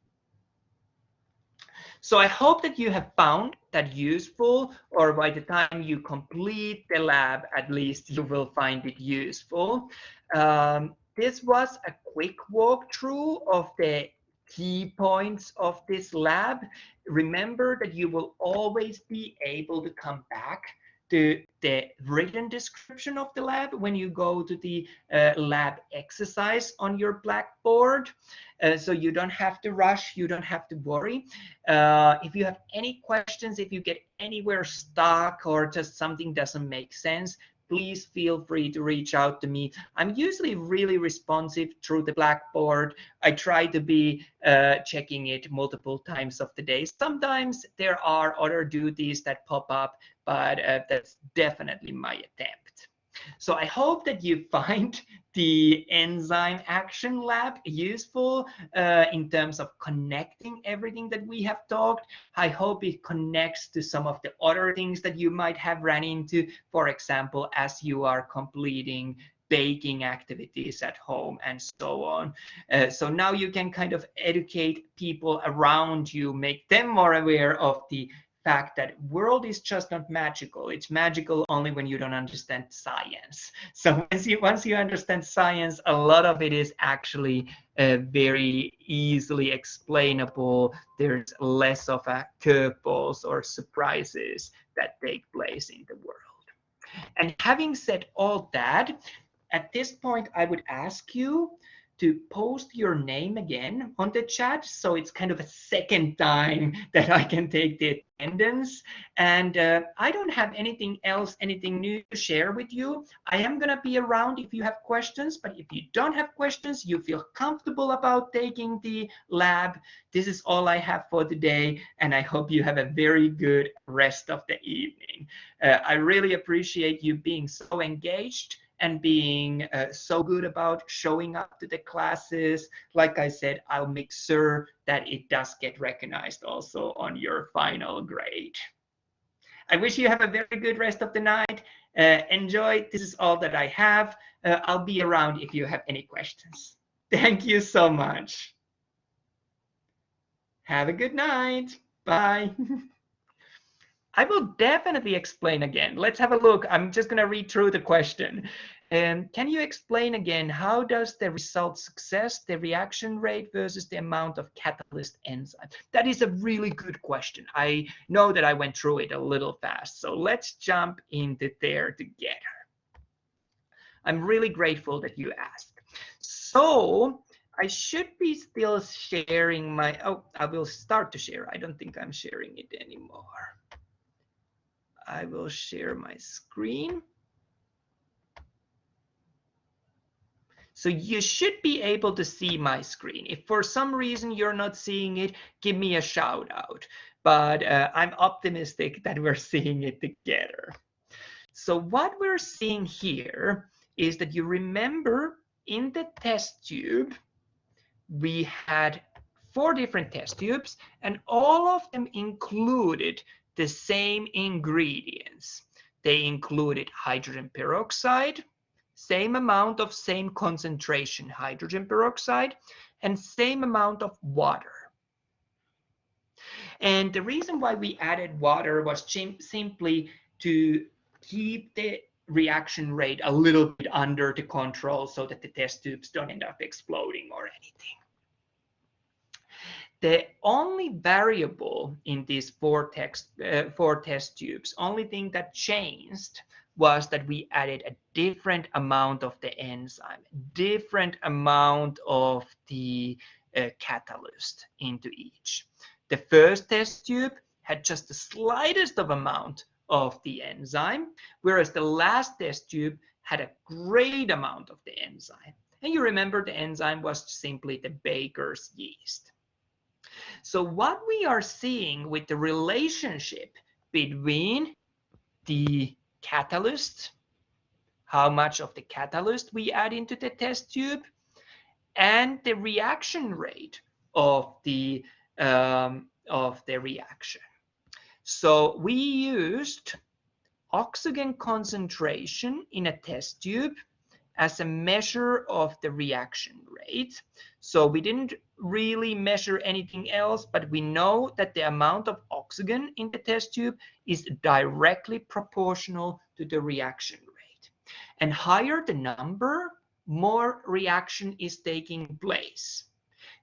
So I hope that you have found that useful, or by the time you complete the lab, at least you will find it useful. This was a quick walkthrough of the key points of this lab. Remember that you will always be able to come back to the written description of the lab when you go to the lab exercise on your blackboard. So you don't have to rush, you don't have to worry. If you have any questions, if you get anywhere stuck or just something doesn't make sense, please feel free to reach out to me. I'm usually really responsive through the Blackboard. I try to be checking it multiple times of the day. Sometimes there are other duties that pop up, but that's definitely my attempt. So I hope that you find the Enzyme Action Lab useful in terms of connecting everything that we have talked. I hope it connects to some of the other things that you might have run into, for example, as you are completing baking activities at home and so on. So now you can kind of educate people around you, make them more aware of the fact that world is just not magical. It's magical only when you don't understand science. So once you understand science, a lot of it is actually very easily explainable. There's less of a curveballs or surprises that take place in the world. And having said all that, at this point, I would ask you to post your name again on the chat, so it's kind of a second time that I can take the attendance. And I don't have anything else, anything new to share with you. I am going to be around if you have questions, but if you don't have questions, you feel comfortable about taking the lab, this is all I have for today, and I hope you have a very good rest of the evening. I really appreciate you being so engaged, and being so good about showing up to the classes. Like I said, I'll make sure that it does get recognized also on your final grade. I wish you have a very good rest of the night. Enjoy. This is all that I have. I'll be around if you have any questions. Thank you so much. Have a good night. Bye. I will definitely explain again. Let's have a look. I'm just going to read through the question. Can you explain again, how does the result success, the reaction rate versus the amount of catalyst enzyme? That is a really good question. I know that I went through it a little fast. So let's jump into there together. I'm really grateful that you asked. So I should be still sharing my, oh, I will start to share. I don't think I'm sharing it anymore. I will share my screen. So you should be able to see my screen. If for some reason you're not seeing it, give me a shout out. But I'm optimistic that we're seeing it together. So what we're seeing here is that you remember in the test tube, we had 4 different test tubes, and all of them included the same ingredients. They included hydrogen peroxide, same amount of same concentration hydrogen peroxide, and same amount of water. And the reason why we added water was simply to keep the reaction rate a little bit under the control so that the test tubes don't end up exploding or anything. The only variable in these 4 test tubes, only thing that changed was that we added a different amount of the enzyme, different amount of the catalyst into each. The first test tube had just the slightest of amount of the enzyme, whereas the last test tube had a great amount of the enzyme. And you remember the enzyme was simply the baker's yeast. So what we are seeing with the relationship between the catalyst, how much of the catalyst we add into the test tube, and the reaction rate of the reaction. So we used oxygen concentration in a test tube as a measure of the reaction rate. So we didn't really measure anything else, but we know that the amount of oxygen in the test tube is directly proportional to the reaction rate. And higher the number, more reaction is taking place.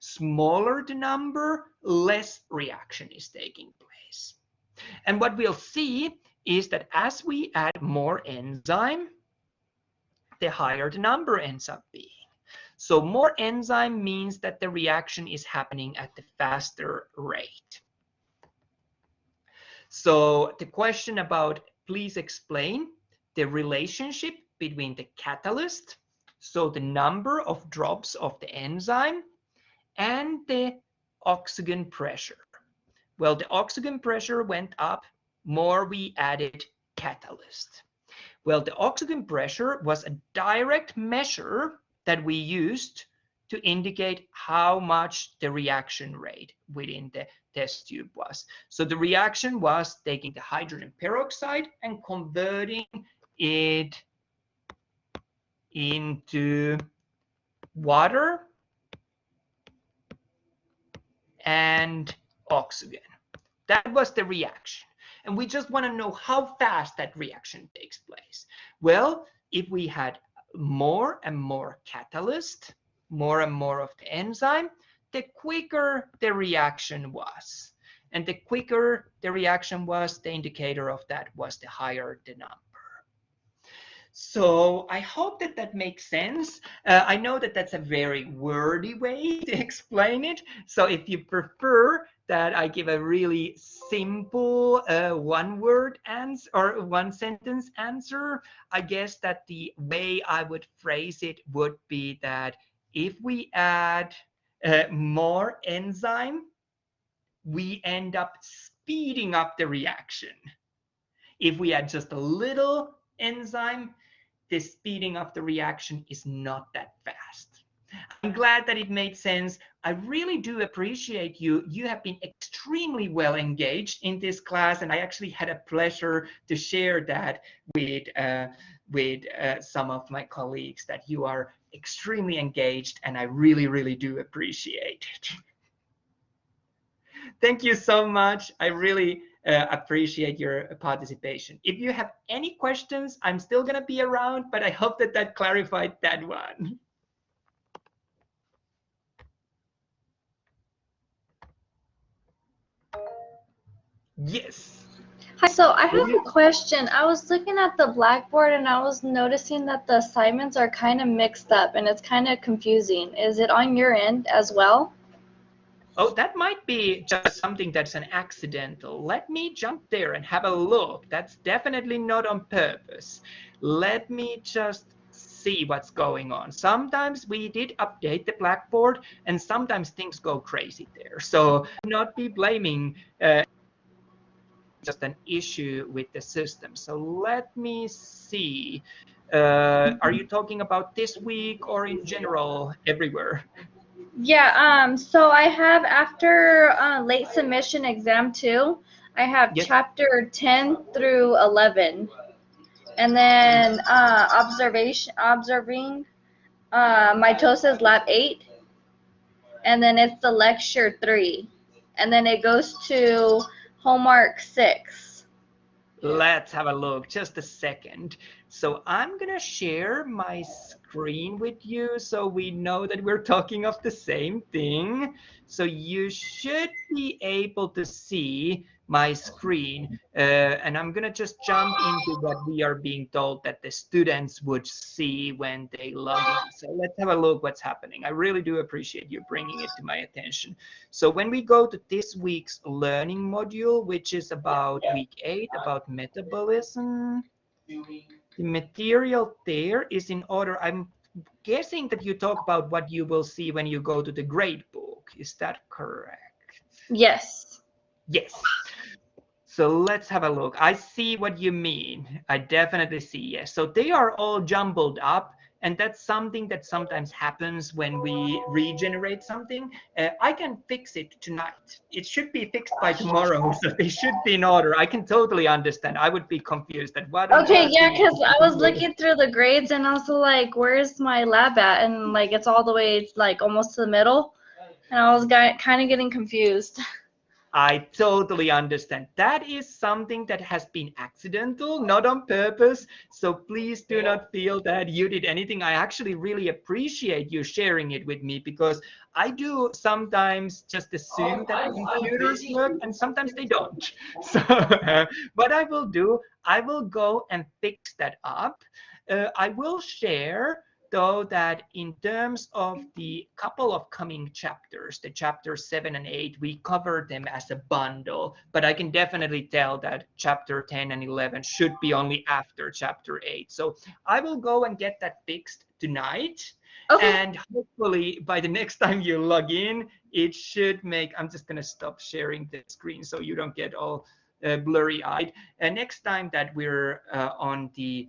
Smaller the number, less reaction is taking place. And what we'll see is that as we add more enzyme, the higher the number ends up being. So more enzyme means that the reaction is happening at the faster rate. So the question about, please explain the relationship between the catalyst, so the number of drops of the enzyme, and the oxygen pressure. Well, the oxygen pressure went up, more we added catalyst. Well, the oxygen pressure was a direct measure that we used to indicate how much the reaction rate within the test tube was. So the reaction was taking the hydrogen peroxide and converting it into water and oxygen. That was the reaction. And we just want to know how fast that reaction takes place. Well, if we had more and more catalyst, more and more of the enzyme, the quicker the reaction was. And the quicker the reaction was, the indicator of that was the higher the number. So I hope that that makes sense. I know that that's a very wordy way to explain it. So if you prefer that I give a really simple one-word answer or one-sentence answer, I guess that the way I would phrase it would be that if we add more enzyme, we end up speeding up the reaction. If we add just a little enzyme, the speeding of the reaction is not that fast. I'm glad that it made sense. I really do appreciate you. You have been extremely well engaged in this class, and I actually had a pleasure to share that with some of my colleagues, that you are extremely engaged, and I really do appreciate it. Thank you so much. I really appreciate your participation. If you have any questions, I'm still going to be around, but I hope that that clarified that one. Yes. Hi, so I have a question. I was looking at the blackboard and I was noticing that the assignments are kind of mixed up and it's kind of confusing. Is it on your end as well? Oh, that might be just something that's an accidental. Let me jump there and have a look. That's definitely not on purpose. Let me just see what's going on. Sometimes we did update the blackboard and sometimes things go crazy there. So not be blaming just an issue with the system. So let me see. Are you talking about this week or in general everywhere? Yeah, so I have after late submission exam 2, I have Yes. chapter 10 through 11. And then observing mitosis lab 8, and then it's the lecture 3. And then it goes to homework 6. Let's have a look, just a second. So I'm gonna share my screen with you so we know that we're talking of the same thing. So you should be able to see my screen, and I'm gonna just jump into what we are being told that the students would see when they log in. So let's have a look what's happening. I really do appreciate you bringing it to my attention. So when we go to this week's learning module, which is about week 8, about metabolism, the material there is in order. I'm guessing that you talk about what you will see when you go to the grade book. Is that correct? Yes. Yes. So let's have a look. I see what you mean. I definitely see, yes. So they are all jumbled up, and that's something that sometimes happens when we regenerate something. I can fix it tonight. It should be fixed by tomorrow, so they should be in order. I can totally understand. I would be confused at what on Okay, earth yeah, we need because to I was do. looking through the grades and I was like, where's my lab at? And like, it's all the way like almost to the middle. And I was kind of getting confused. I totally understand. That is something that has been accidental, not on purpose. So please do not feel that you did anything. I actually really appreciate you sharing it with me, because I do sometimes just assume that computers work and sometimes they don't. So what I will do, I will go and fix that up. I will share though that in terms of the couple of coming chapters, the chapters 7 and 8, we cover them as a bundle, but I can definitely tell that chapter 10 and 11 should be only after chapter 8. So I will go and get that fixed tonight. Okay. And hopefully by the next time you log in, it should make, I'm just going to stop sharing the screen so you don't get all blurry eyed. And next time that we're on the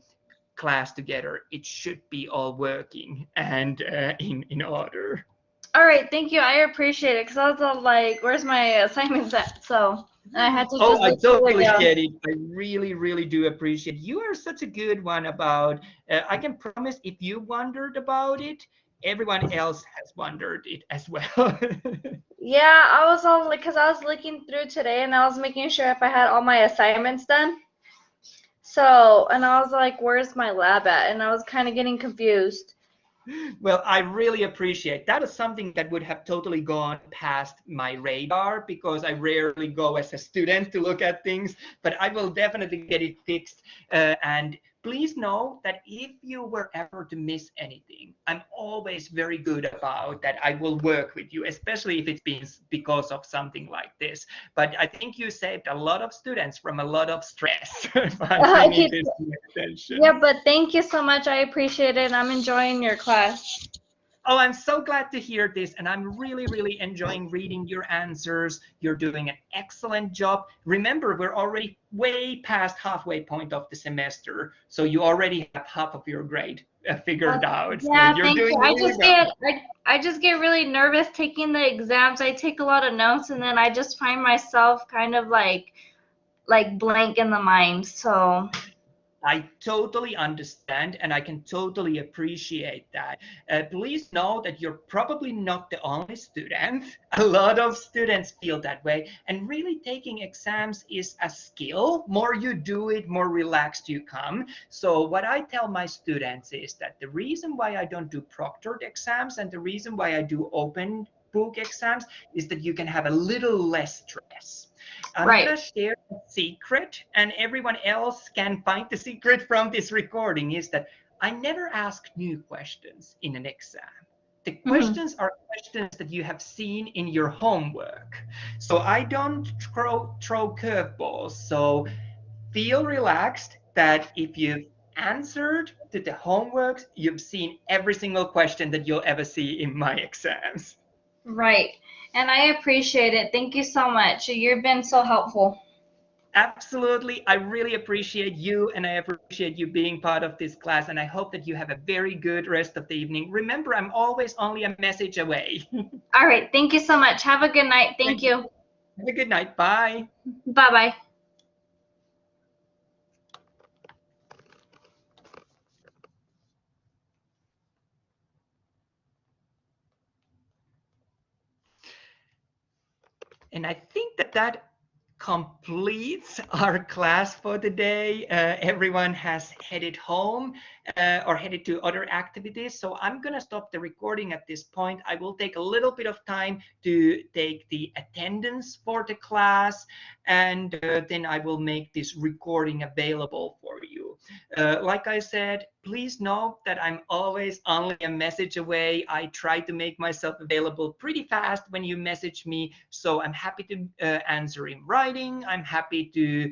class together, it should be all working and in order. All right, thank you. I appreciate it because I was all like, where's my assignments at? So I had to Oh, just I look through totally again. get it. I really do appreciate you are such a good one about. I can promise if you wondered about it, everyone else has wondered it as well. Yeah, I was all like, because I was looking through today and I was making sure if I had all my assignments done. So, and I was like, where's my lab at? And I was kind of getting confused. Well, I really appreciate that. Is something that would have totally gone past my radar because I rarely go as a student to look at things, but I will definitely get it fixed. And please know that if you were ever to miss anything, I'm always very good about that. I will work with you, especially if it's been because of something like this. But I think you saved a lot of students from a lot of stress by bringing Okay, this to my attention. yeah, but thank you so much. I appreciate it. I'm enjoying your class. Oh, I'm so glad to hear this, and I'm really, really enjoying reading your answers. You're doing an excellent job. Remember, we're already way past halfway point of the semester, so you already have half of your grade figured out. So Yeah, you're thank you. doing really well. I just get really nervous taking the exams. I take a lot of notes and then I just find myself kind of like blank in the mind. So I totally understand and I can totally appreciate that. Please know that you're probably not the only student. A lot of students feel that way. And really, taking exams is a skill. More you do it, more relaxed you come. So, what I tell my students is that the reason why I don't do proctored exams and the reason why I do open book exams is that you can have a little less stress. I'm right. gonna share a secret, and everyone else can find the secret from this recording, is that I never ask new questions in an exam. The Mhm. questions are questions that you have seen in your homework. So I don't throw curveballs. So feel relaxed that if you've answered to the homeworks, you've seen every single question that you'll ever see in my exams. Right. And I appreciate it. Thank you so much. You've been so helpful. Absolutely. I really appreciate you and I appreciate you being part of this class. And I hope that you have a very good rest of the evening. Remember, I'm always only a message away. All right. Thank you so much. Have a good night. Thank Thank you. you. Have a good night. Bye. Bye-bye. And I think that that completes our class for the day. Everyone has headed home or headed to other activities. So I'm going to stop the recording at this point. I will take a little bit of time to take the attendance for the class, and then I will make this recording available for you. Like I said, please know that I'm always only a message away. I try to make myself available pretty fast when you message me. So I'm happy to answer in writing. I'm happy to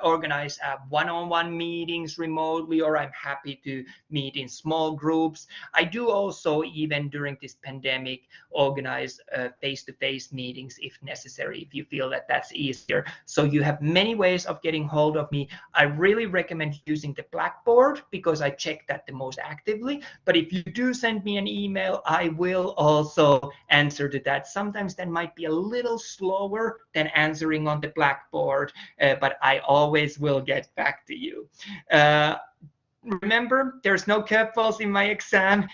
organize one-on-one meetings remotely, or I'm happy to meet in small groups. I do also, even during this pandemic, organize face-to-face meetings if necessary, if you feel that that's easier. So you have many ways of getting hold of me. I really recommend using the Blackboard because I check that the most actively. But if you do send me an email, I will also answer to that. Sometimes that might be a little slower than answering on the Blackboard, but I always will get back to you. Remember, there's no curveballs in my exam.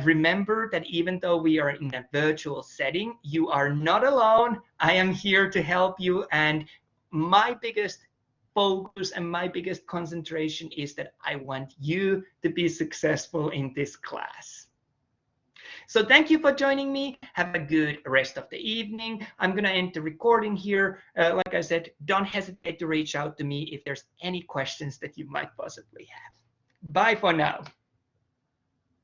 Remember that even though we are in a virtual setting, you are not alone. I am here to help you. And my biggest focus and my biggest concentration is that I want you to be successful in this class. So thank you for joining me. Have a good rest of the evening. I'm going to end the recording here. Like I said, don't hesitate to reach out to me if there's any questions that you might possibly have. Bye for now.